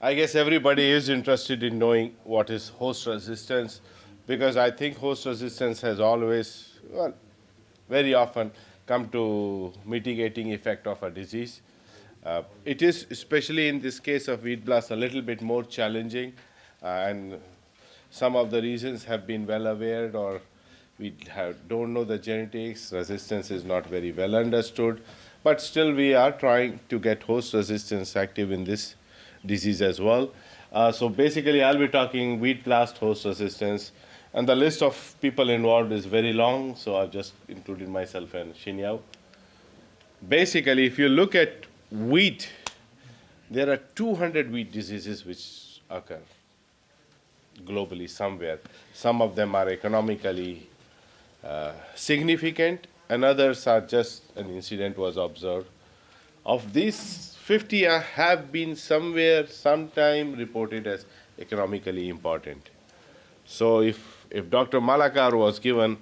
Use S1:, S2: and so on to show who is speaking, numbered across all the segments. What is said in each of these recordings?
S1: I guess everybody is interested in knowing what is host resistance because I think host resistance has always, well, very often come to mitigating effect of a disease. It is, especially in this case of wheat blast, a little bit more challenging, and some of the reasons have been well aware, or don't know the genetics. Resistance is not very well understood, but still we are trying to get host resistance active in this disease as well. So basically, I'll be talking wheat blast host resistance, and the list of people involved is very long. So I've just included myself and Shinyao. Basically, if you look at wheat, there are 200 wheat diseases which occur globally somewhere. Some of them are economically significant, and others are just an incident was observed. Of these, 50 have been somewhere, sometime reported as economically important. So if Dr. Malakar was given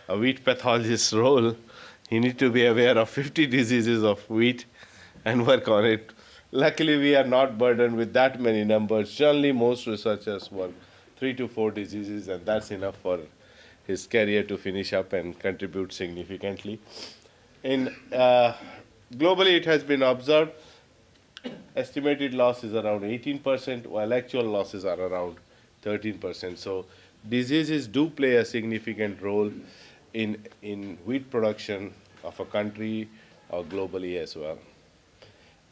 S1: a wheat pathologist role, he need to be aware of 50 diseases of wheat and work on it. Luckily, we are not burdened with that many numbers. Generally, most researchers work 3 to 4 diseases, and that's enough for his career to finish up and contribute significantly. In globally, it has been observed estimated loss is around 18%, while actual losses are around 13%. So diseases do play a significant role in wheat production of a country or globally as well.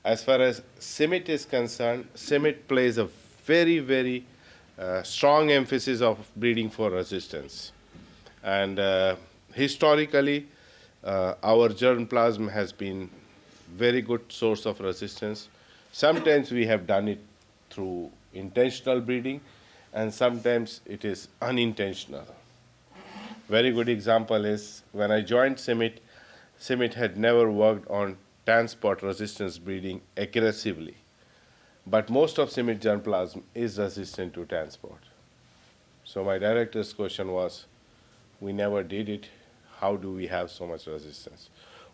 S1: As far as CIMMYT is concerned, CIMMYT plays a very, very strong emphasis of breeding for resistance. And historically, our germplasm has been very good source of resistance. Sometimes we have done it through intentional breeding, and sometimes it is unintentional. Very good example is when I joined CIMMYT, CIMMYT had never worked on tan spot resistance breeding aggressively. But most of CIMMYT germplasm is resistant to tan spot. So my director's question was, we never did it. How do we have so much resistance?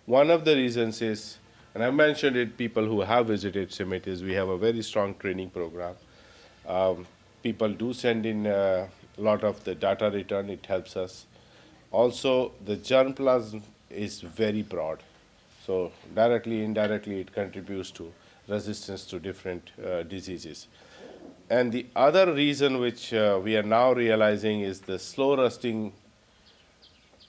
S1: One of the reasons is, and I mentioned it, people who have visited CIMMYT, is we have a very strong training program. People do send in a lot of the data return. It helps us. Also, the germplasm is very broad. So directly, indirectly, it contributes to resistance to different diseases. And the other reason which we are now realizing is the slow rusting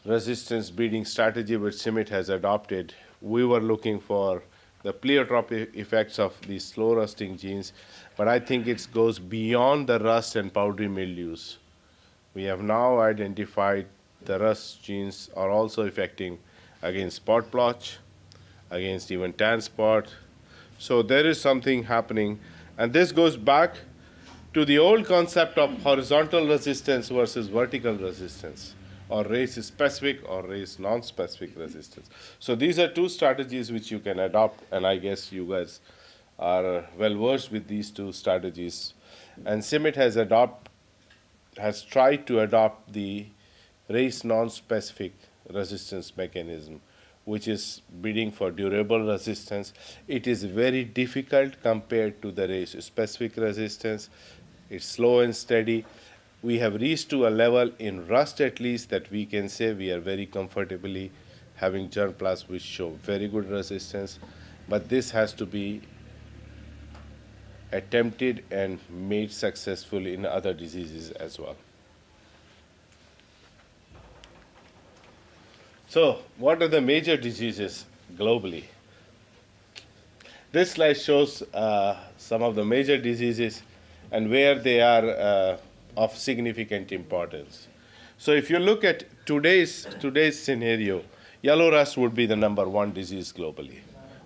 S1: resistance breeding strategy which CIMMYT has adopted. We were looking for the pleiotropic effects of these slow rusting genes, but I think it goes beyond the rust and powdery mildews. We have now identified the rust genes are also affecting against spot blotch, against even tan spot. So there is something happening, and this goes back to the old concept of horizontal resistance versus vertical resistance, or race-specific or race-non-specific resistance. So these are two strategies which you can adopt, and I guess you guys are well-versed with these two strategies. And CIMMYT has tried to adopt the race-non-specific resistance mechanism, which is breeding for durable resistance. It is very difficult compared to the race-specific resistance. It's slow and steady. We have reached to a level in rust at least that we can say we are very comfortably having germplasm which show very good resistance, but this has to be attempted and made successful in other diseases as well. So what are the major diseases globally? This slide shows some of the major diseases and where they are of significant importance. So if you look at today's scenario, yellow rust would be the #1 disease globally,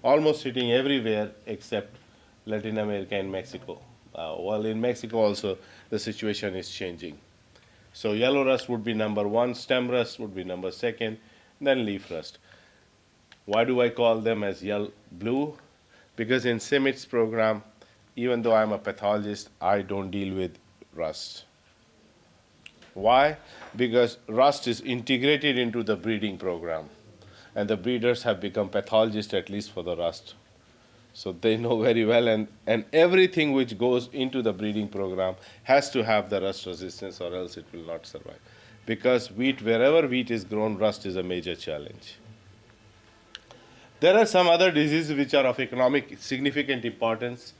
S1: almost hitting everywhere except Latin America and Mexico. Well, in Mexico also the situation is changing. So yellow rust would be #1, stem rust would be #2, then leaf rust. Why do I call them as blue? Because in CIMMYT's program, even though I'm a pathologist, I don't deal with rust. Why? Because rust is integrated into the breeding program, and the breeders have become pathologists at least for the rust. So they know very well, and everything which goes into the breeding program has to have the rust resistance, or else it will not survive. Because wheat, wherever wheat is grown, rust is a major challenge. There are some other diseases which are of economic significant importance,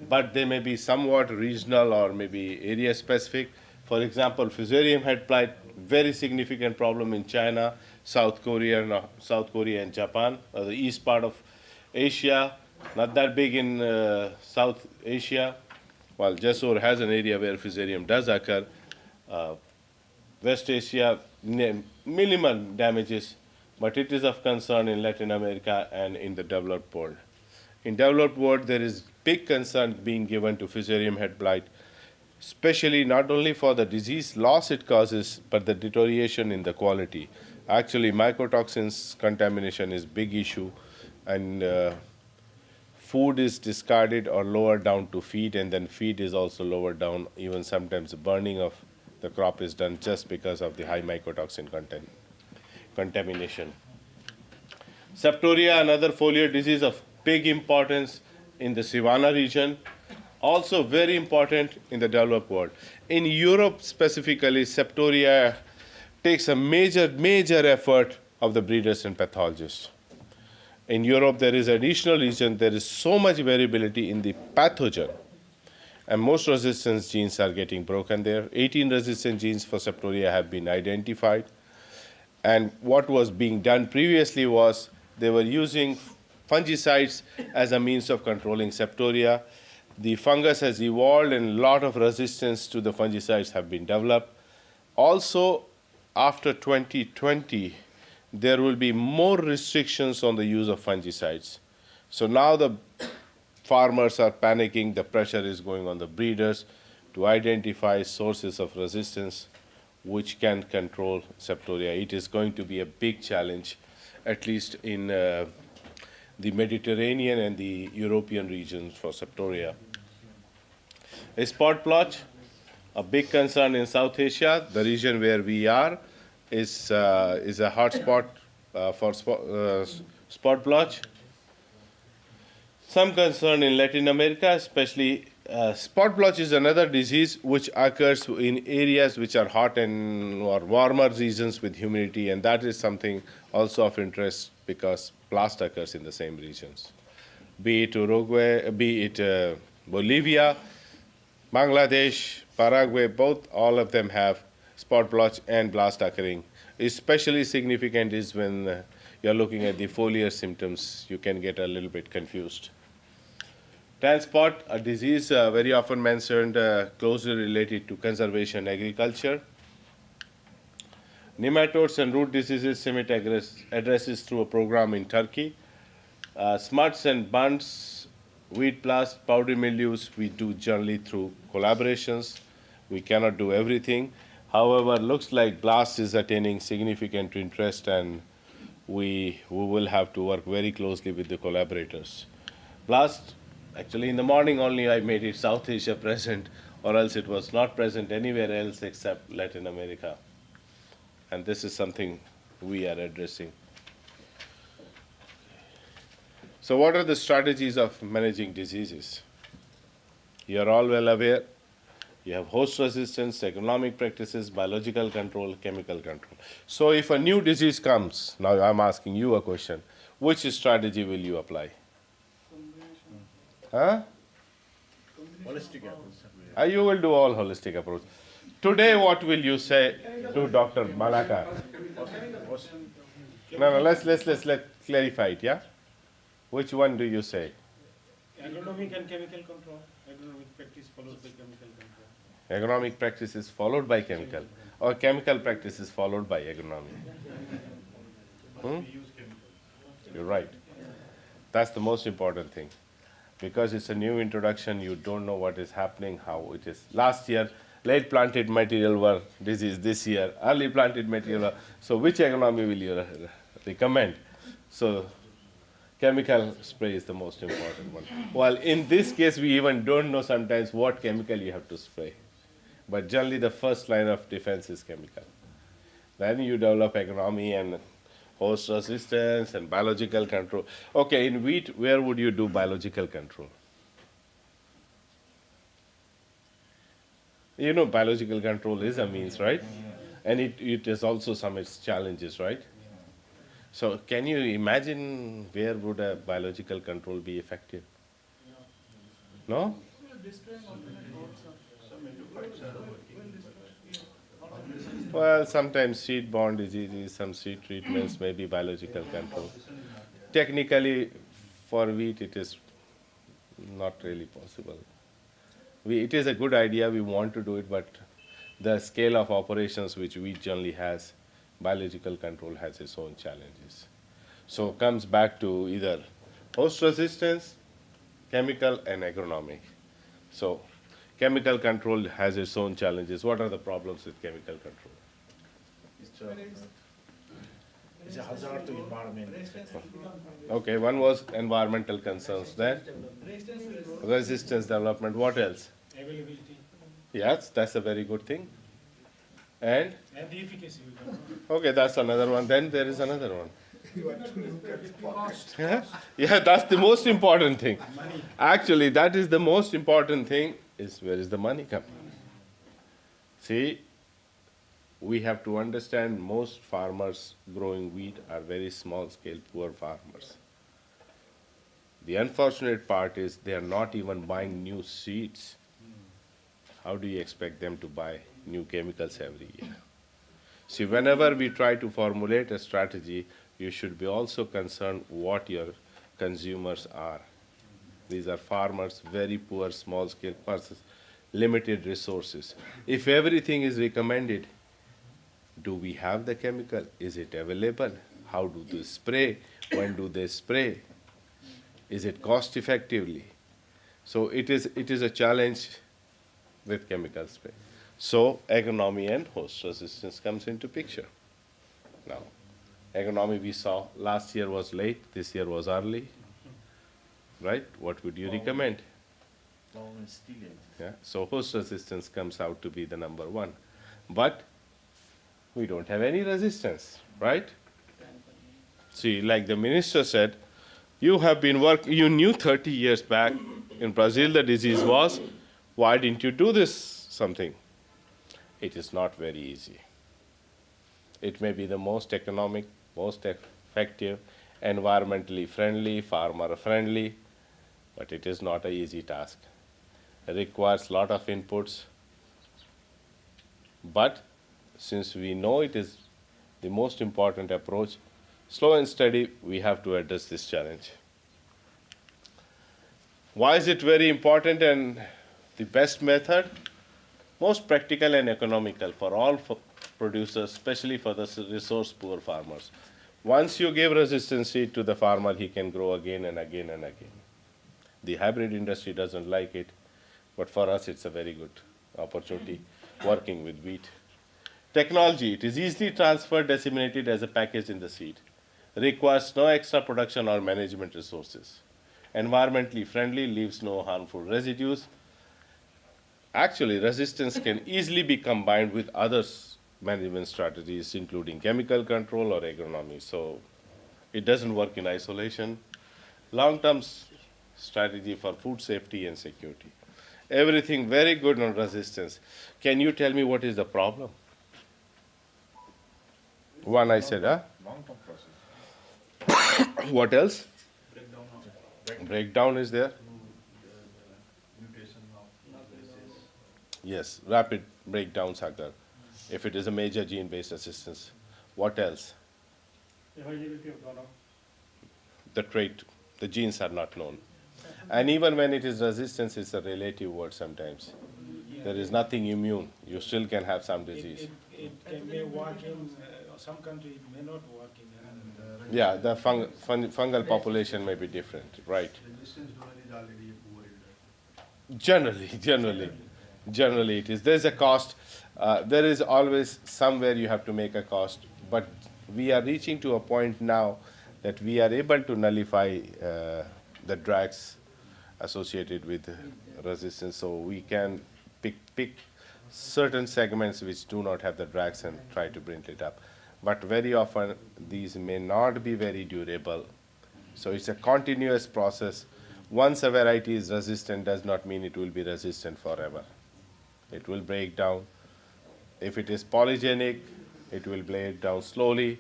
S1: but they may be somewhat regional or maybe area specific. For example, fusarium head blight, very significant problem in China, South Korea and Japan, the east part of Asia, not that big in South Asia. While Jessore has an area where fusarium does occur, West Asia, minimal damages, but it is of concern in Latin America and in the developed world. In developed world, there is big concern being given to fusarium head blight, especially not only for the disease loss it causes, but the deterioration in the quality. Actually, mycotoxins contamination is big issue, and food is discarded or lowered down to feed, and then feed is also lowered down. Even sometimes the burning of the crop is done just because of the high mycotoxin contamination. Septoria, another foliar disease of big importance in the Savannah region, also very important in the developed world. In Europe specifically, Septoria takes a major effort of the breeders and pathologists. In Europe, there is additional region, there is so much variability in the pathogen, and most resistance genes are getting broken there. 18 resistant genes for Septoria have been identified. And what was being done previously was they were using fungicides as a means of controlling Septoria. The fungus has evolved, and a lot of resistance to the fungicides have been developed. Also, after 2020, there will be more restrictions on the use of fungicides. So now the farmers are panicking, the pressure is going on the breeders to identify sources of resistance which can control Septoria. It is going to be a big challenge, at least in the Mediterranean and the European regions for Septoria. A spot blotch, a big concern in South Asia. The region where we are is a hot spot for spot blotch. Some concern in Latin America, especially spot blotch is another disease which occurs in areas which are hot and or warmer regions with humidity, and that is something also of interest because blast occurs in the same regions. Be it Uruguay, be it Bolivia, Bangladesh, Paraguay, both, all of them have spot blotch and blast occurring. Especially significant is when you're looking at the foliar symptoms, you can get a little bit confused. Tan spot, a disease very often mentioned, closely related to conservation agriculture. Nematodes and root diseases, Summit addresses through a program in Turkey. Smuts and bunts, wheat blast, powdery mildews, we do generally through collaborations. We cannot do everything. However, looks like blast is attaining significant interest, and we will have to work very closely with the collaborators. Blast, actually in the morning only I made it South Asia present, or else it was not present anywhere else except Latin America. And this is something we are addressing. So what are the strategies of managing diseases? You are all well aware. You have host resistance, agronomic practices, biological control, chemical control. So if a new disease comes, now I'm asking you a question, which strategy will you apply? Huh?
S2: Holistic approach.
S1: You will do all holistic approach. Today, what will you say to Dr. Malaka? No, let's clarify it, yeah? Which one do you say?
S2: Agronomic and chemical control. Agronomic practice followed by chemical control.
S1: Agronomic practice is followed by chemical, or chemical practice is followed by agronomic. You're right. That's the most important thing. Because it's a new introduction, you don't know what is happening, how it is. Last year, late planted material were disease. This year, early planted material. So which agronomy will you recommend? So chemical spray is the most important one. Well, in this case, we even don't know sometimes what chemical you have to spray. But generally, the first line of defense is chemical. Then you develop agronomy, and Host resistance and biological control. Okay, in wheat, where would you do biological control? You know, biological control is a means, right? And it is also some its challenges, right? So can you imagine where would a biological control be effective? No? Well, sometimes seed-borne diseases, some seed treatments, maybe biological control. Technically, for wheat, it is not really possible. It is a good idea, we want to do it, but the scale of operations which wheat generally has, biological control has its own challenges. So comes back to either host resistance, chemical, and agronomic. So chemical control has its own challenges. What are the problems with chemical control?
S3: It's a hazard to environment.
S1: Okay, one was environmental concerns. Then resistance development. What else?
S2: Availability
S1: Yes, that's a very good thing. And
S2: and the efficacy we don't know.
S1: okay, that's another one. Then there is another one. Yeah, that's the most important thing.
S2: Money.
S1: Actually, that is the most important thing is where is the money coming? See, we have to understand most farmers growing wheat are very small scale poor farmers. The unfortunate part is they are not even buying new seeds. How do you expect them to buy new chemicals every year? See, whenever we try to formulate a strategy, you should be also concerned what your consumers are. These are farmers, very poor, small scale persons, limited resources. If everything is recommended, do we have the chemical? Is it available? How do they spray? When do they spray? Is it cost effectively? So it is a challenge with chemical spray. So agronomy and host resistance comes into picture. Now, agronomy we saw last year was late, this year was early, right? What would you recommend?
S3: Long and still in.
S1: Yeah. So host resistance comes out to be the number one. But we don't have any resistance, right? See, like the minister said, you have been you knew 30 years back in Brazil the disease was, why didn't you do this something? It is not very easy. It may be the most economic, most effective, environmentally friendly, farmer friendly, but it is not an easy task. It requires a lot of inputs. But since we know it is the most important approach, slow and steady, we have to address this challenge. Why is it very important and the best method? Most practical and economical for all producers, especially for the resource poor farmers. Once you give resistant seed to the farmer, he can grow again and again and again. The hybrid industry doesn't like it, but for us it's a very good opportunity working with wheat. Technology, it is easily transferred, disseminated as a package in the seed. Requires no extra production or management resources. Environmentally friendly, leaves no harmful residues. Actually, resistance can easily be combined with other management strategies, including chemical control or agronomy. So it doesn't work in isolation. Long-term strategy for food safety and security. Everything very good on resistance. Can you tell me what is the problem? One I said, huh?
S3: Long-term process.
S1: What else?
S2: Breakdown of
S1: Breakdown is there?
S2: mutation of disease.
S1: Yes, rapid breakdowns are there. If it is a major gene-based resistance. What else?
S2: Availability of dollar.
S1: The trait, the genes are not known. And even when it is resistance, it's a relative word sometimes. There is nothing immune. You still can have some disease.
S2: It may work in some country, it may not work in another.
S1: Yeah, the fungal population may be different, right?
S4: Resistance donor is already a poor elder.
S1: Generally it is. There's a cost. There is always somewhere you have to make a cost. But we are reaching to a point now that we are able to nullify the drugs associated with resistance. So we can pick certain segments which do not have the drugs and try to bring it up. but very often these may not be very durable. So it's a continuous process. Once a variety is resistant does not mean it will be resistant forever. It will break down. If it is polygenic, it will break down slowly.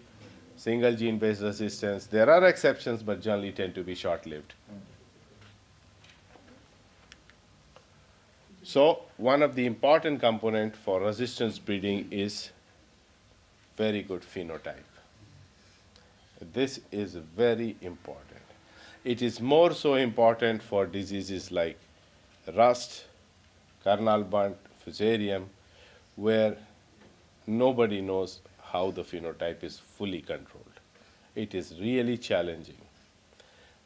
S1: Single gene based resistance, there are exceptions, but generally tend to be short lived. So one of the important component for resistance breeding is very good phenotype. This is very important. It is more so important for diseases like rust, kernel bunt, fusarium, where nobody knows how the phenotype is fully controlled. It is really challenging.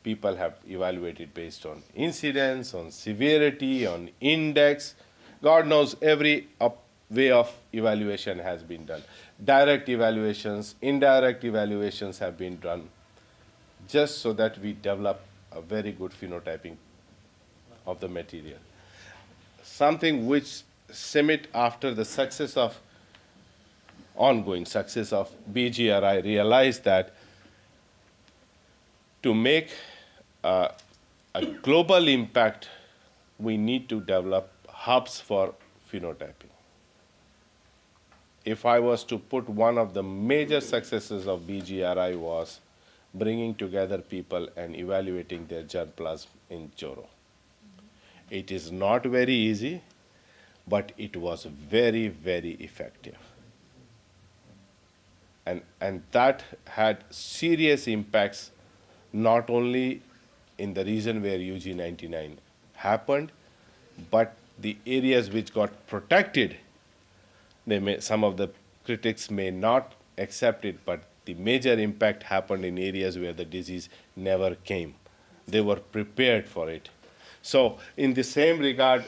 S1: People have evaluated based on incidence, on severity, on index. God knows every way of evaluation has been done. Direct evaluations, indirect evaluations have been done just so that we develop a very good phenotyping of the material. Something which CIMMYT, after the success of ongoing success of BGRI, realized that to make a global impact, we need to develop hubs for phenotyping. If I was to put one of the major successes of BGRI was bringing together people and evaluating their germplasm in Joro. It is not very easy, but it was very, very effective. And that had serious impacts not only in the region where UG99 happened, but the areas which got protected. Some of the critics may not accept it, but the major impact happened in areas where the disease never came. They were prepared for it. So in the same regard,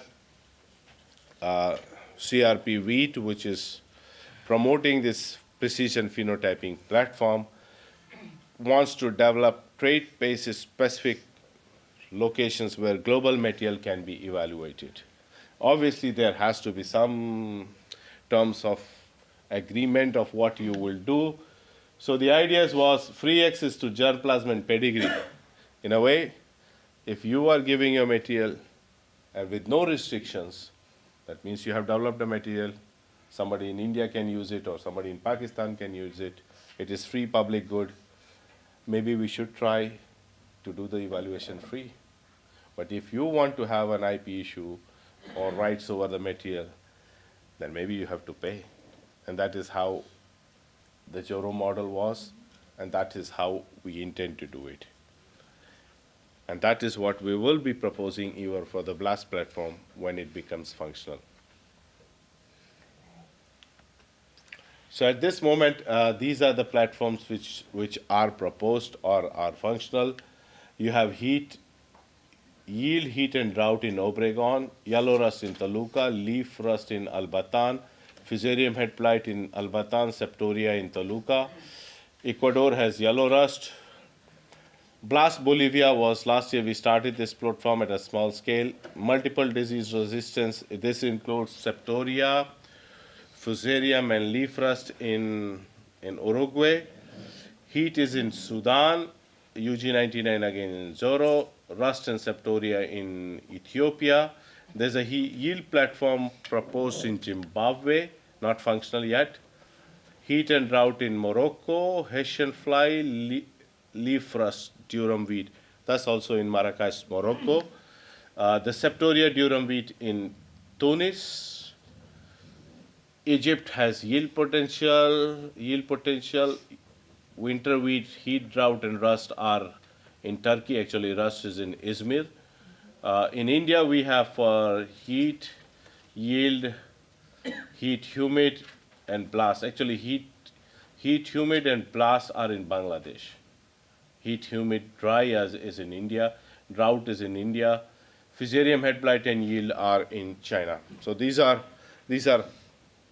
S1: CRP wheat, which is promoting this precision phenotyping platform, wants to develop trait-based specific locations where global material can be evaluated. Obviously, there has to be some terms of agreement of what you will do. So the idea was free access to germplasm and pedigree. In a way, if you are giving your material and with no restrictions, that means you have developed a material, somebody in India can use it or somebody in Pakistan can use it. It is free public good. Maybe we should try to do the evaluation free. But if you want to have an IP issue or rights over the material, then maybe you have to pay. And that is how the Joro model was, and that is how we intend to do it. And that is what we will be proposing even for the BLAST platform when it becomes functional. So at this moment, these are the platforms which are proposed or are functional. You have yield, heat, and drought in Obregon, yellow rust in Toluca, leaf rust in Albatan, fusarium head blight in Albatan, septoria in Toluca. Ecuador has yellow rust. Blast Bolivia was last year we started this platform at a small scale. Multiple disease resistance, this includes septoria, fusarium and leaf rust in Uruguay. Heat is in Sudan, UG99 again in Zoro, rust and septoria in Ethiopia. There's a yield platform proposed in Zimbabwe, not functional yet. Heat and drought in Morocco, Hessian fly, leaf rust, durum wheat. That's also in Marrakesh, Morocco. The septoria durum wheat in Tunis. Egypt has yield potential. Winter wheat, heat, drought, and rust are in Turkey. Actually, rust is in Izmir. In India, we have for heat, yield, heat, humid, and blast. Actually, heat, humid, and blast are in Bangladesh. Heat, humid, dry is in India. Drought is in India. Fusarium head blight and yield are in China. So these are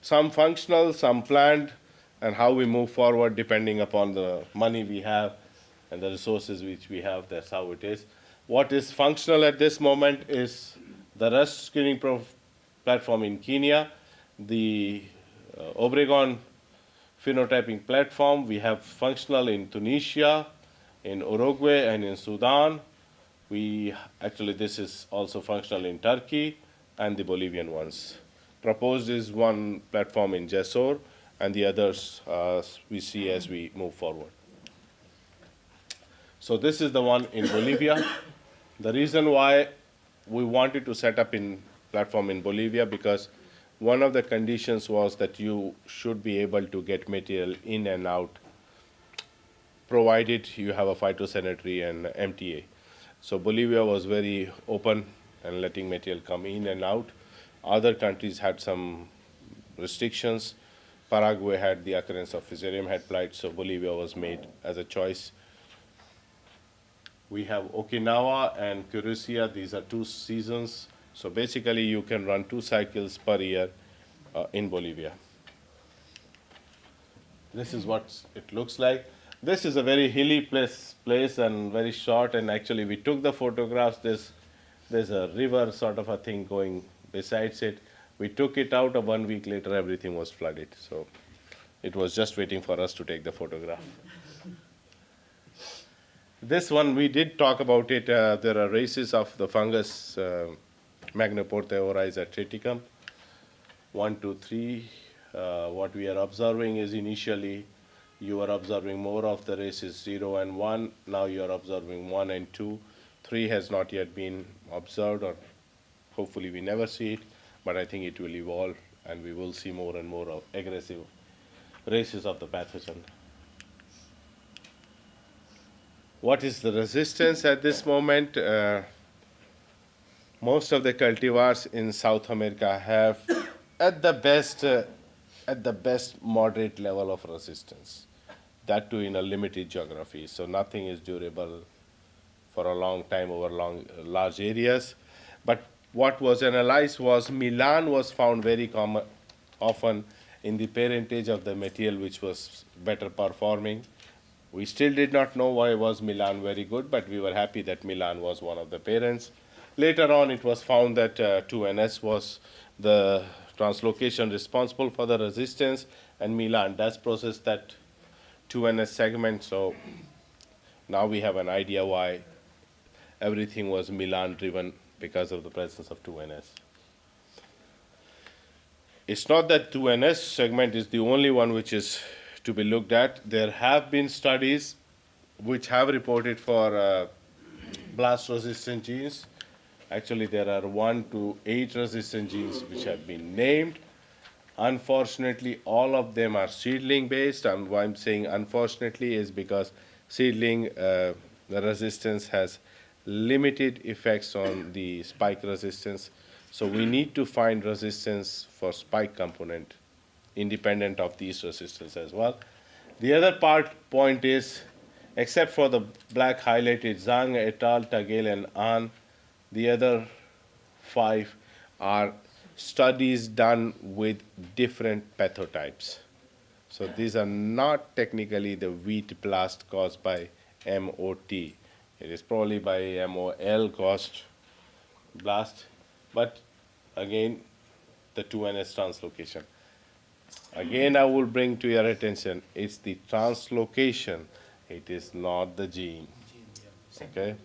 S1: some functional, some planned, and how we move forward depending upon the money we have and the resources which we have. That's how it is. What is functional at this moment is the rust screening platform in Kenya, the Obregon phenotyping platform. We have functional in Tunisia, in Uruguay, and in Sudan. Actually, this is also functional in Turkey and the Bolivian ones. Proposed is one platform in Jessore, and the others we see as we move forward. So this is the one in Bolivia. The reason why we wanted to set up in platform in Bolivia, because one of the conditions was that you should be able to get material in and out, provided you have a phytosanitary and MTA. So Bolivia was very open and letting material come in and out. Other countries had some restrictions. Paraguay had the occurrence of Fusarium head blight, so Bolivia was made as a choice. We have Okinawa and Curacao. These are 2 seasons. So basically, you can run 2 cycles per year in Bolivia. This is what it looks like. This is a very hilly place and very short. And actually, we took the photographs. There's a river sort of a thing going besides it. We took it out. 1 week later, everything was flooded. So it was just waiting for us to take the photograph. This one, we did talk about it. There are races of the fungus Magnoporta oryza triticum. 1, 2, 3. What we are observing is initially you are observing more of the races 0 and 1. Now you are observing 1 and 2. 3 has not yet been observed, or hopefully we never see it, but I think it will evolve and we will see more and more of aggressive races of the pathogen. What is the resistance at this moment? Most of the cultivars in South America have, at the best, moderate level of resistance. That too in a limited geography. So nothing is durable for a long time over large areas. But what was analyzed was Milan was found very often in the parentage of the material which was better performing. We still did not know why was Milan very good, but we were happy that Milan was one of the parents. Later on, it was found that 2NS was the translocation responsible for the resistance, and Milan does process that 2NS segment. So now we have an idea why everything was Milan driven, because of the presence of 2NS. It's not that 2NS segment is the only one which is to be looked at. There have been studies which have reported for blast resistant genes. Actually, there are 1 to 8 resistant genes which have been named. Unfortunately, all of them are seedling based, and why I'm saying unfortunately is because seedling, the resistance has limited effects on the spike resistance. So we need to find resistance for spike component independent of these resistance as well. The other point is, except for the black highlighted Zhang et al., Tagel and An, the other 5 are studies done with different pathotypes. So these are not technically the wheat blast caused by MOT. It is probably by MOL caused blast, but again, the 2NS translocation. Again, I will bring to your attention, it's the translocation, it is not the gene. Okay?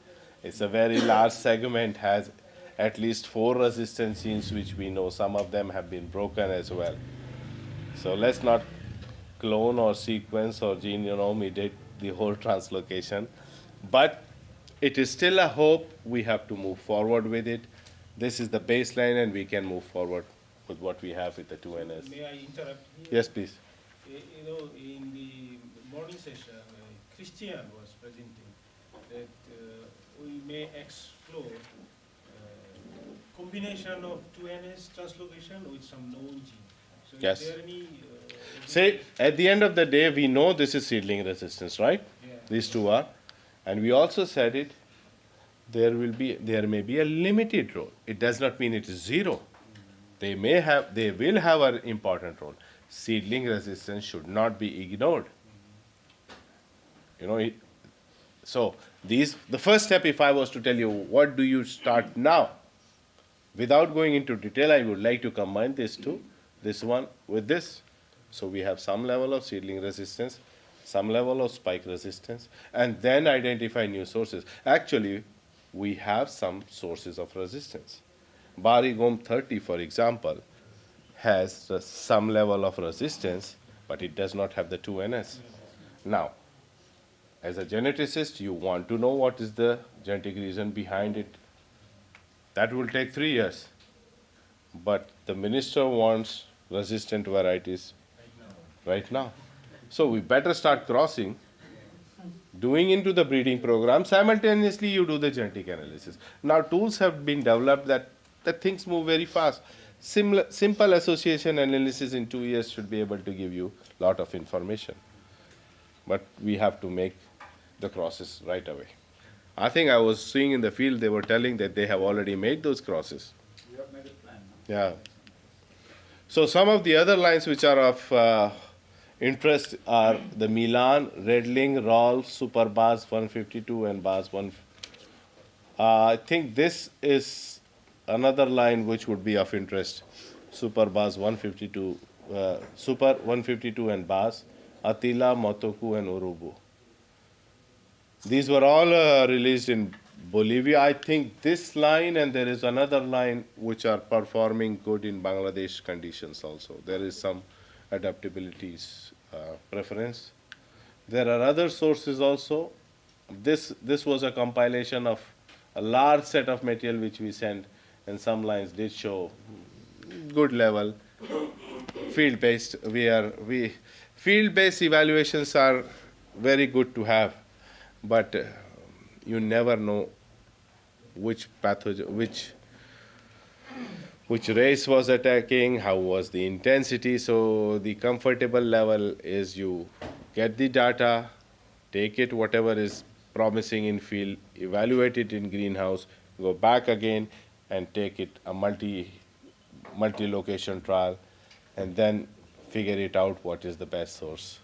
S1: It's a very large segment, has at least 4 resistant genes which we know. Some of them have been broken as well. So let's not clone or sequence or genome the whole translocation. But it is still a hope. We have to move forward with it. This is the baseline, and we can move forward with what we have with the 2NS.
S2: May I interrupt here?
S1: Yes, please.
S2: You know, in the morning session, Christian was presenting that we may explore combination of 2NS translocation with some known gene. So
S1: Yes.
S2: is there any...
S1: Say, at the end of the day, we know this is seedling resistance, right?
S2: Yeah.
S1: These 2 are. And we also said it, there may be a limited role. It does not mean it is 0. They will have an important role. Seedling resistance should not be ignored. So the first step, if I was to tell you, what do you start now? Without going into detail, I would like to combine these 2, this one with this. So we have some level of seedling resistance, some level of spike resistance, and then identify new sources. Actually, we have some sources of resistance. Barigom 30, for example, has some level of resistance, but it does not have the 2NS. Now, as a geneticist, you want to know what is the genetic reason behind it. That will take 3 years. But the minister wants resistant varieties right now. So we better start crossing, doing into the breeding program. Simultaneously, you do the genetic analysis. Now, tools have been developed that things move very fast. Simple association analysis in 2 years should be able to give you a lot of information. But we have to make the crosses right away. I think I was seeing in the field, they were telling that they have already made those crosses.
S4: We have made a plan now.
S1: Yeah. So some of the other lines which are of interest are the Milan, Redling, Rolf, Super Bars 152 and Bars 1. I think this is another line which would be of interest. Super Bars 152, Super 152 and Bars, Attila, Motoku and Urubu. These were all released in Bolivia. I think this line and there is another line which are performing good in Bangladesh conditions also. There is some adaptabilities preference. There are other sources also. This was a compilation of a large set of material which we sent, and some lines did show good level. Field-based, field-based evaluations are very good to have, but you never know which pathogen, which race was attacking, how was the intensity. So the comfortable level is you get the data, take it whatever is promising in field, evaluate it in greenhouse, go back again and take it a multi-location trial, and then figure it out what is the best source.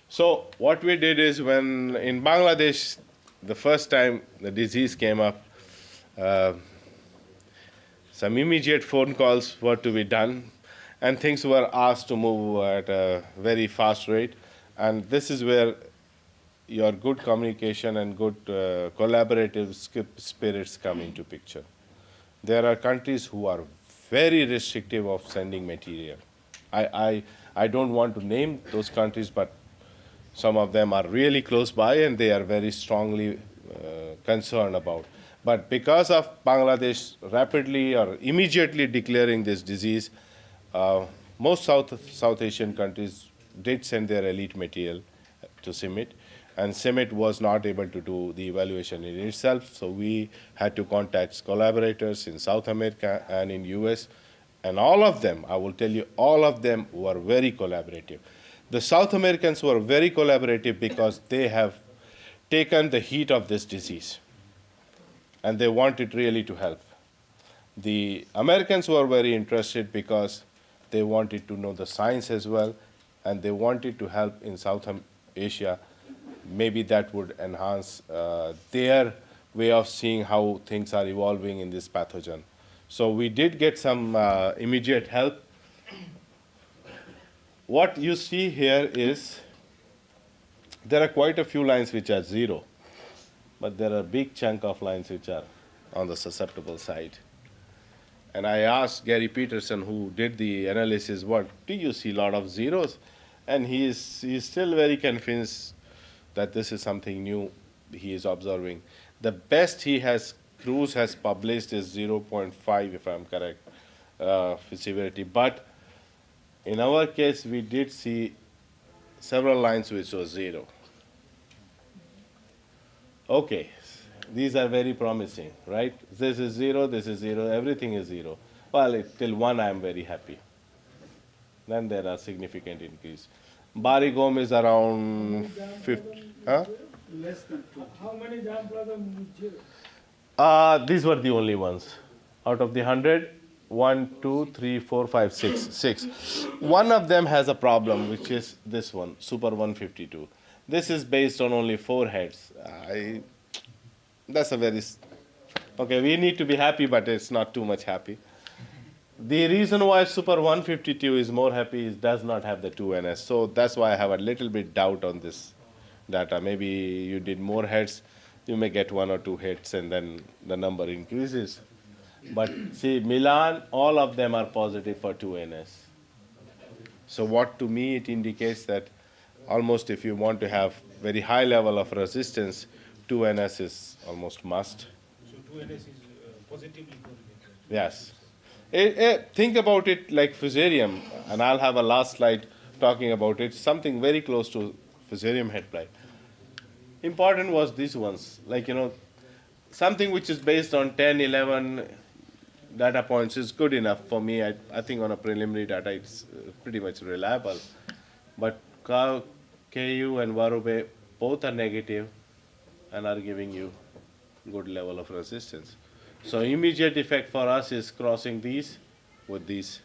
S1: So what we did is, when in Bangladesh, the first time the disease came up, some immediate phone calls were to be done, and things were asked to move at a very fast rate. And this is where your good communication and good collaborative spirits come into picture. There are countries who are very restrictive of sending material. I don't want to name those countries, but some of them are really close by and they are very strongly concerned about. But because of Bangladesh rapidly or immediately declaring this disease, most South Asian countries did send their elite material to CIMMYT, and CIMMYT was not able to do the evaluation in itself, so we had to contact collaborators in South America and in US, and all of them, I will tell you, all of them were very collaborative. The South Americans were very collaborative because they have taken the heat of this disease, and they wanted really to help. The Americans were very interested because they wanted to know the science as well, and they wanted to help in South Asia. Maybe that would enhance their way of seeing how things are evolving in this pathogen. So we did get some immediate help. What you see here is there are quite a few lines which are 0, but there are a big chunk of lines which are on the susceptible side. And I asked Gary Peterson, who did the analysis, what do you see a lot of zeros? And he's still very convinced that this is something new he is observing. The best Cruz has published is 0.5, if I'm correct, for severity. But in our case, we did see several lines which was 0. Okay, these are very promising, right? This is 0, this is 0, everything is 0. Well, till 1 I am very happy. Then there are significant increase. Barigom is around 50. Huh?
S4: Less than 20.
S5: How many jam plasm?
S1: These were the only ones. Out of the 100, 1, 2, 3, 4, 5, 6. One of them has a problem, which is this one, Super 152. This is based on only 4 heads. That's a very... Okay, we need to be happy, but it's not too much happy. The reason why Super 152 is more happy is does not have the 2NS. So that's why I have a little bit doubt on this data. Maybe you did more hits, you may get one or two hits and then the number increases. But see, Milan, all of them are positive for 2NS. So what to me it indicates that almost if you want to have very high level of resistance, 2NS is almost must.
S2: So 2NS is positively correlated.
S1: Yes. Think about it like fusarium, and I'll have a last slide talking about it, something very close to fusarium head plate. Important was these ones, like, something which is based on 10, 11 data points is good enough for me. I think on a preliminary data it's pretty much reliable. But KU and Warube both are negative and are giving you good level of resistance. So immediate effect for us is crossing these with these,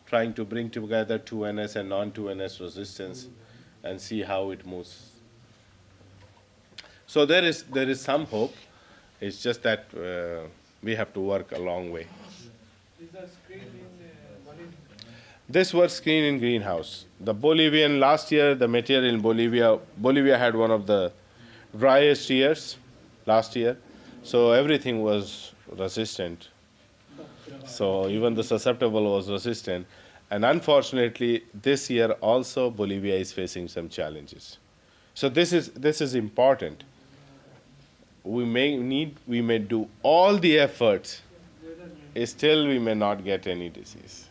S1: trying to bring together 2NS and non-2NS resistance and see how it moves. So there is some hope. It's just that we have to work a long way.
S2: These are screened in Bolivia.
S1: This was screened in greenhouse. The Bolivian, last year, the material in Bolivia had one of the driest years last year. So everything was resistant. So even the susceptible was resistant. And unfortunately, this year also Bolivia is facing some challenges. So this is important. We may do all the efforts, still we may not get any disease.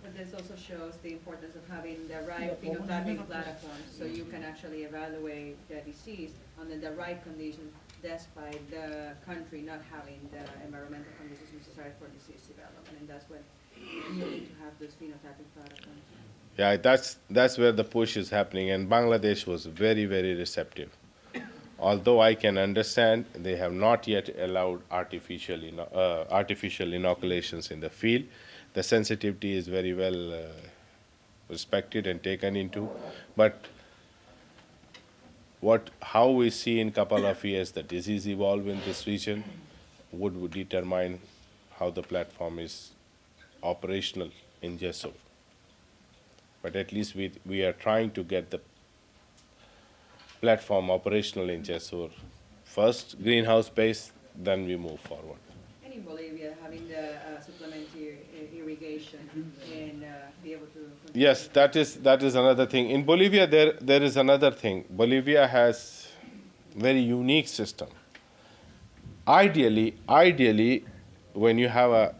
S5: But this also shows the importance of having the right phenotypic platform, so you can actually evaluate the disease under the right conditions, despite the country not having the environmental conditions necessary for disease development, and that's when you need to have those phenotypic platforms.
S1: Yeah, that's where the push is happening, and Bangladesh was very, very receptive. Although I can understand they have not yet allowed artificial inoculations in the field, the sensitivity is very well respected and taken into. But how we see in couple of years the disease evolve in this region would determine how the platform is operational in Jessore. But at least we are trying to get the platform operational in Jessore. First greenhouse base, then we move forward.
S5: And in Bolivia, having the supplementary irrigation and be able to.
S1: Yes, that is another thing. In Bolivia, there is another thing. Bolivia has very unique system. Ideally, when you have a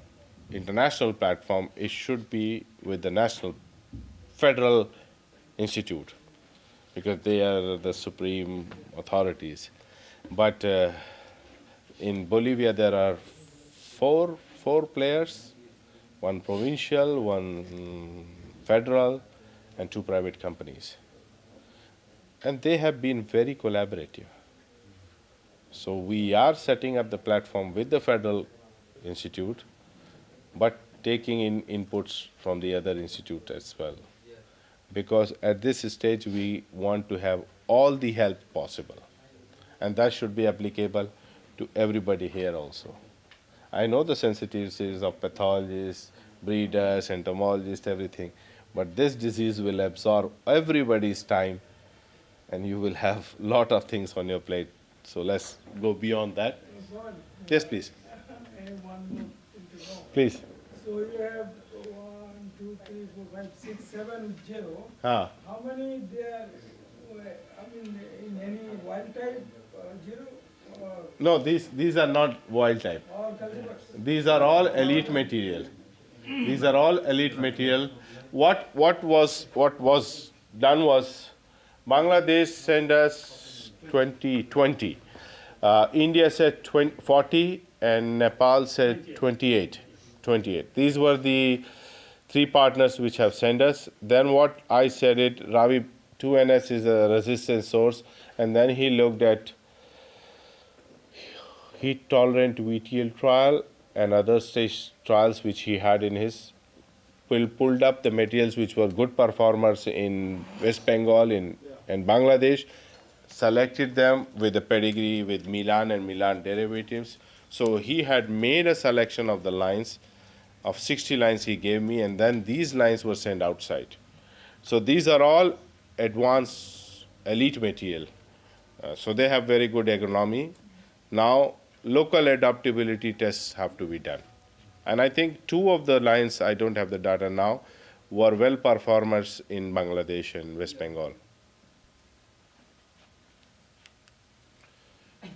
S1: international platform, it should be with the national federal institute, because they are the supreme authorities. But in Bolivia, there are four players, one provincial, one federal, and two private companies. And they have been very collaborative. So we are setting up the platform with the federal institute, but taking in inputs from the other institute as well. Because at this stage, we want to have all the help possible. And that should be applicable to everybody here also. I know the sensitivities of pathologists, breeders, entomologists, everything. But this disease will absorb everybody's time, and you will have a lot of things on your plate. So let's go beyond that. Yes, please.
S6: I have one more thing to know.
S1: Please.
S6: So you have 1, 2, 3, 4, 5, 6, 7 zero.
S1: Ah.
S6: How many there? In any wild type zero
S1: No, these are not wild type.
S6: or cultivars?
S1: These are all elite material. These are all elite material. What was done was Bangladesh sent us 20. India said 40, and Nepal said 28. These were the three partners which have sent us. Then what I said it, Ravi 2NS is a resistance source, and then he looked at heat tolerant VTL trial and other stage trials which he had in his, pulled up the materials which were good performers in West Bengal and Bangladesh, selected them with a pedigree with Milan and Milan derivatives. So he had made a selection of the lines of 60 lines he gave me, and then these lines were sent outside. So these are all advanced elite material. So they have very good agronomy. Now, local adaptability tests have to be done. And I think two of the lines, I don't have the data now, were well performers in Bangladesh and West Bengal.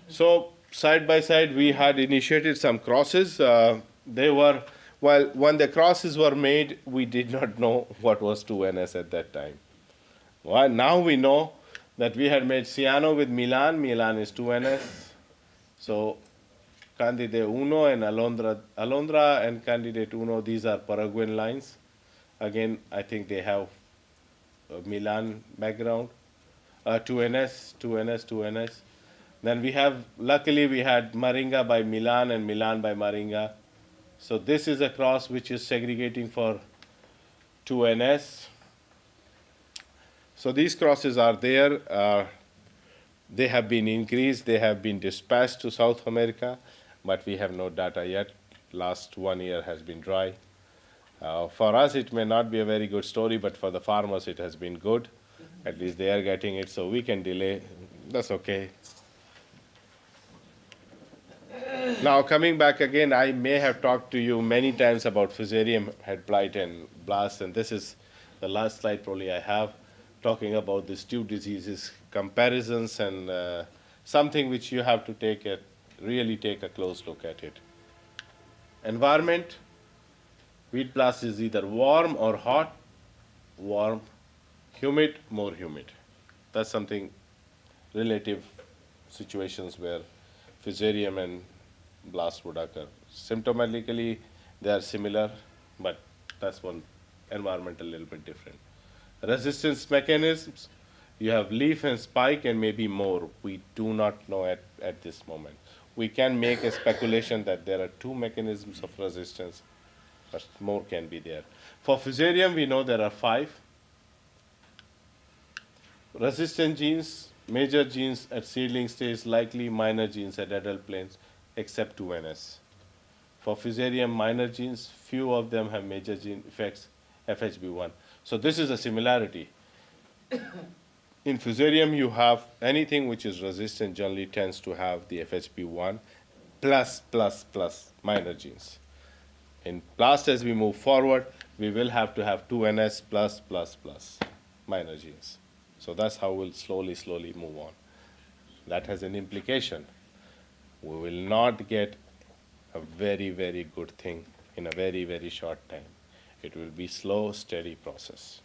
S1: So side by side, we had initiated some crosses. They were, well, when the crosses were made, we did not know what was 2NS at that time. Well, now we know that we had made Ciano with Milan. Milan is 2NS. So Candidate Uno and Alondra and Candidate Uno, these are Paraguayan lines. Again, I think they have a Milan background. 2NS, 2NS, 2NS. Then we have, luckily we had Maringa by Milan and Milan by Maringa. So this is a cross which is segregating for 2NS. So these crosses are there. They have been increased. They have been dispatched to South America, but we have no data yet. Last 1 year has been dry. For us, it may not be a very good story, but for the farmers, it has been good. At least they are getting it, so we can delay. That's okay. Now, coming back again, I may have talked to you many times about Fusarium head blight and blast, and this is the last slide probably I have, talking about these two diseases, comparisons, and something which you have to really take a close look at it. Environment, wheat blast is either warm or hot, warm, humid, more humid. That's something relative situations where Fusarium and blast would occur. Symptomatically, they are similar, but that's one environment a little bit different. Resistance mechanisms, you have leaf and spike and maybe more. We do not know at this moment. We can make a speculation that there are two mechanisms of resistance, but more can be there. For Fusarium, we know there are 5. Resistant genes, major genes at seedling stage, likely minor genes at adult planes, except 2NS. For Fusarium, minor genes, few of them have major gene effects, FHB1. So this is a similarity. In Fusarium, you have anything which is resistant generally tends to have the FHB1 plus minor genes. In blast, as we move forward, we will have to have 2NS plus minor genes. So that's how we'll slowly move on. That has an implication. We will not get a very good thing in a very short time. It will be slow, steady process.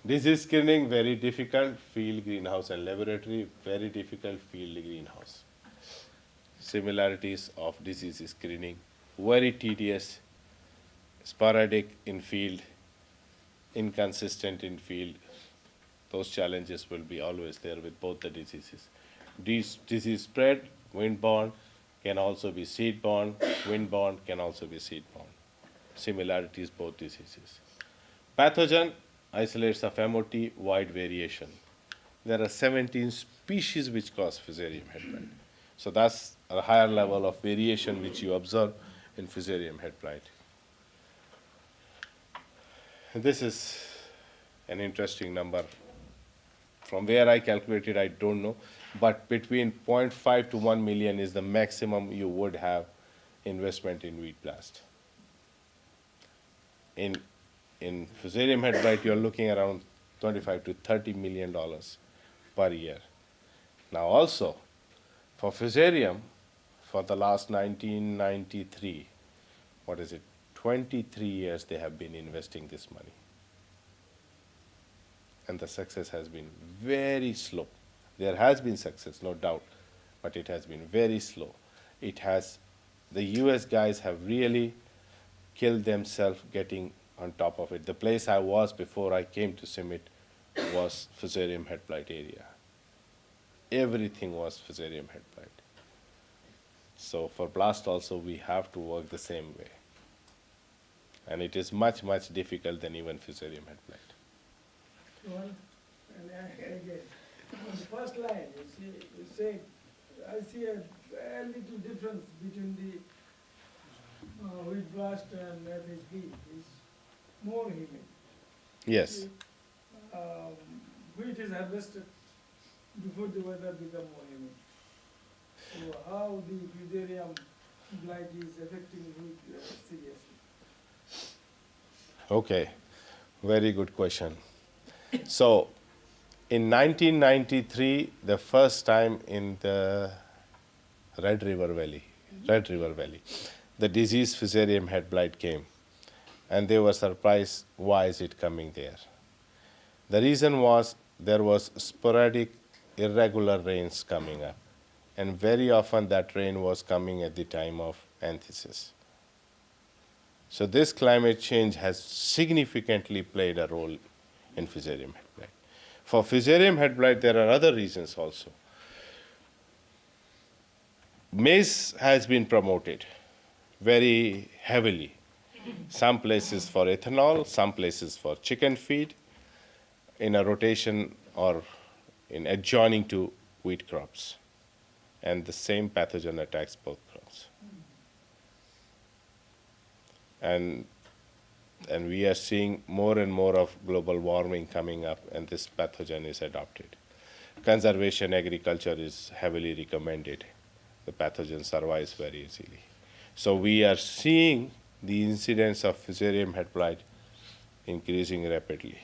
S1: Disease screening, very difficult. Field, greenhouse, and laboratory, very difficult. Field, greenhouse. Similarities of disease screening, very tedious, sporadic in field, inconsistent in field. Those challenges will be always there with both the diseases. Disease spread, wind-borne, can also be seed-borne, wind-borne can also be seed-borne. Similarities, both diseases. Pathogen, isolates of MOT, wide variation. There are 17 species which cause Fusarium head blight. So that's a higher level of variation which you observe in Fusarium head blight. This is an interesting number. From where I calculated, I don't know, but between 0.5 to 1 million is the maximum you would have investment in wheat blast. In Fusarium head blight, you're looking around $25 to $30 million per year. Now also, for Fusarium, for the last 1993, 23 years they have been investing this money. And the success has been very slow. There has been success, no doubt, but it has been very slow. The US guys have really killed themselves getting on top of it. The place I was before I came to CIMMYT was Fusarium head blight area. Everything was Fusarium head blight. So for blast also, we have to work the same way. And it is much difficult than even Fusarium head blight.
S6: Again, on the first line, you say, I see a little difference between the wheat blast and LSB is more humid.
S1: Yes.
S6: Um, Wheat is harvested before the weather become more humid. So how the fusarium blight is affecting wheat seriously?
S1: Okay. Very good question. So, in 1993, the first time in the Red River Valley, the disease Fusarium head blight came, and they were surprised why is it coming there. The reason was there was sporadic, irregular rains coming up, and very often that rain was coming at the time of anthesis. So this climate change has significantly played a role in Fusarium head blight. For Fusarium head blight, there are other reasons also. Maize has been promoted very heavily. Some places for ethanol, some places for chicken feed, in a rotation or in adjoining to wheat crops. And the same pathogen attacks both crops. And we are seeing more and more of global warming coming up, and this pathogen is adopted. Conservation agriculture is heavily recommended. The pathogen survives very easily. So we are seeing the incidence of Fusarium head blight increasing rapidly.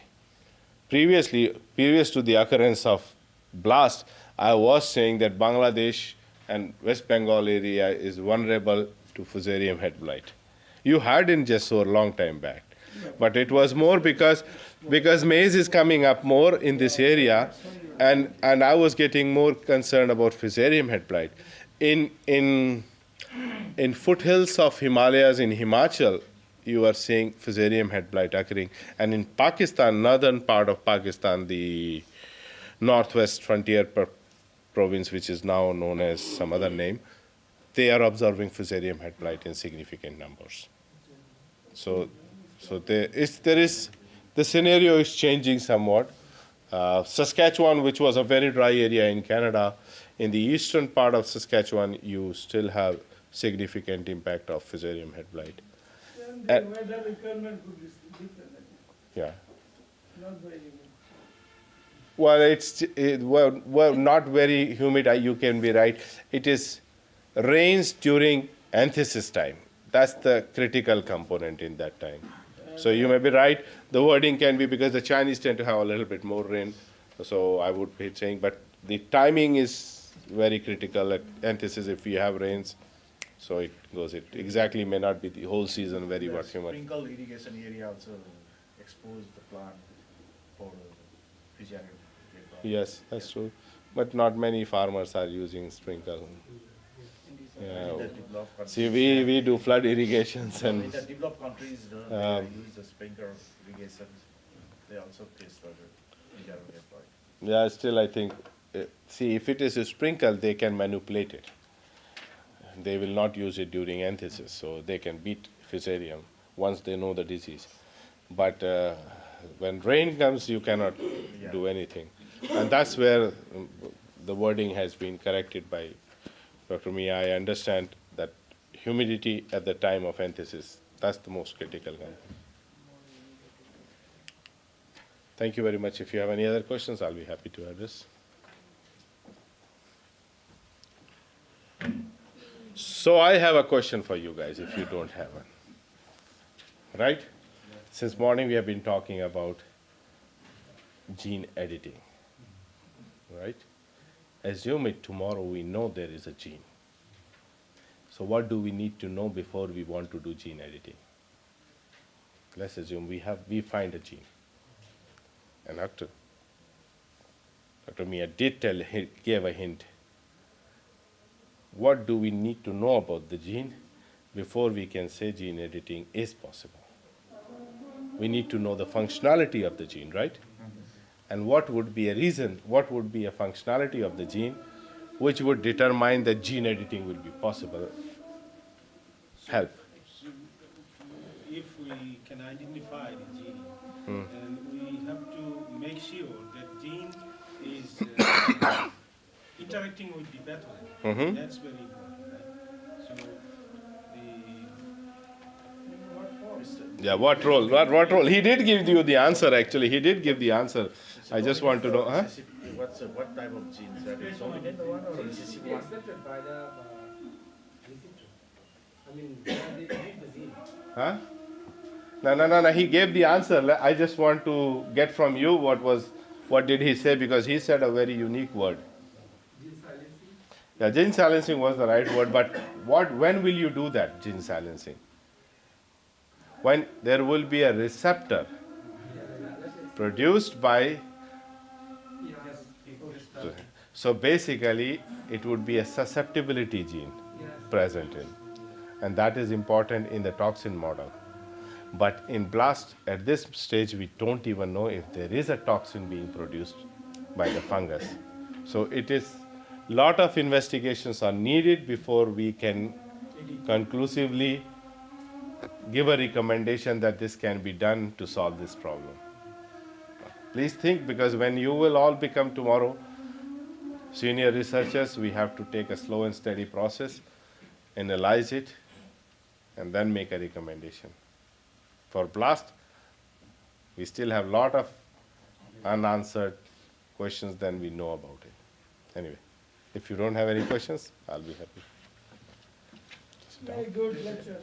S1: Previous to the occurrence of blast, I was saying that Bangladesh and West Bengal area is vulnerable to Fusarium head blight. You had in Jessore long time back, but it was more because maize is coming up more in this area, and I was getting more concerned about Fusarium head blight. In foothills of Himalayas in Himachal, you are seeing Fusarium head blight occurring, and in Pakistan, northern part of Pakistan, the northwest frontier province, which is now known as some other name, they are observing Fusarium head blight in significant numbers. So the scenario is changing somewhat. Saskatchewan, which was a very dry area in Canada, in the eastern part of Saskatchewan, you still have significant impact of Fusarium head blight.
S6: Then the weather requirement could be different,
S1: Yeah.
S6: not very humid.
S1: Well, not very humid. You can be right. It is rains during anthesis time. That's the critical component in that time. So you may be right. The wording can be because the Chinese tend to have a little bit more rain. So I would be saying, but the timing is very critical at anthesis if we have rains. So it goes. It exactly may not be the whole season very
S3: The
S1: humid.
S3: sprinkle irrigation area also expose the plant for Fusarium.
S1: Yes, that's true. But not many farmers are using sprinkle. Yeah.
S3: In the developed countries,
S1: See, we do flood irrigations
S3: in
S1: and
S3: the developed countries, they use the sprinkler irrigation. They also face the Fusarium head blight.
S1: yeah, still I think, see, if it is a sprinkle, they can manipulate it. They will not use it during anthesis, so they can beat Fusarium once they know the disease. But when rain comes, you cannot do anything. And that's where the wording has been corrected by Dr. Mia. I understand that humidity at the time of anthesis, that's the most critical one. Thank you very much. If you have any other questions, I'll be happy to address. So I have a question for you guys if you don't have one. Right? Since morning we have been talking about gene editing. Right? Assume it tomorrow we know there is a gene. So what do we need to know before we want to do gene editing? Let's assume we find a gene. And Dr. Mia did gave a hint. What do we need to know about the gene before we can say gene editing is possible? We need to know the functionality of the gene, right? And what would be a reason, what would be a functionality of the gene which would determine that gene editing will be possible? Help.
S2: So if we can identify the gene, then we have to make sure that gene is interacting with the pathogen. That's very important, right? So
S1: Yeah, what role? What role? He did give you the answer, actually. He did give the answer. I just want to know, huh?
S3: What type of genes? That is dominant one or recessive one?
S7: accepted by the receptor. I mean, they read the gene.
S1: Huh? No. He gave the answer. I just want to get from you what did he say, because he said a very unique word.
S7: Gene silencing.
S1: Yeah, gene silencing was the right word, but when will you do that, gene silencing? When there will be a receptor produced by,
S7: Yes, before it starts.
S1: so basically it would be a susceptibility gene
S7: Yes.
S1: present in, and that is important in the toxin model. But in blast, at this stage, we don't even know if there is a toxin being produced by the fungus. So it is, lot of investigations are needed before we can conclusively give a recommendation that this can be done to solve this problem. Please think, because when you will all become tomorrow senior researchers, we have to take a slow and steady process, analyze it, and then make a recommendation. For blast, we still have a lot of unanswered questions than we know about it. Anyway, if you don't have any questions, I'll be happy. Sit down.
S6: Very good lecture.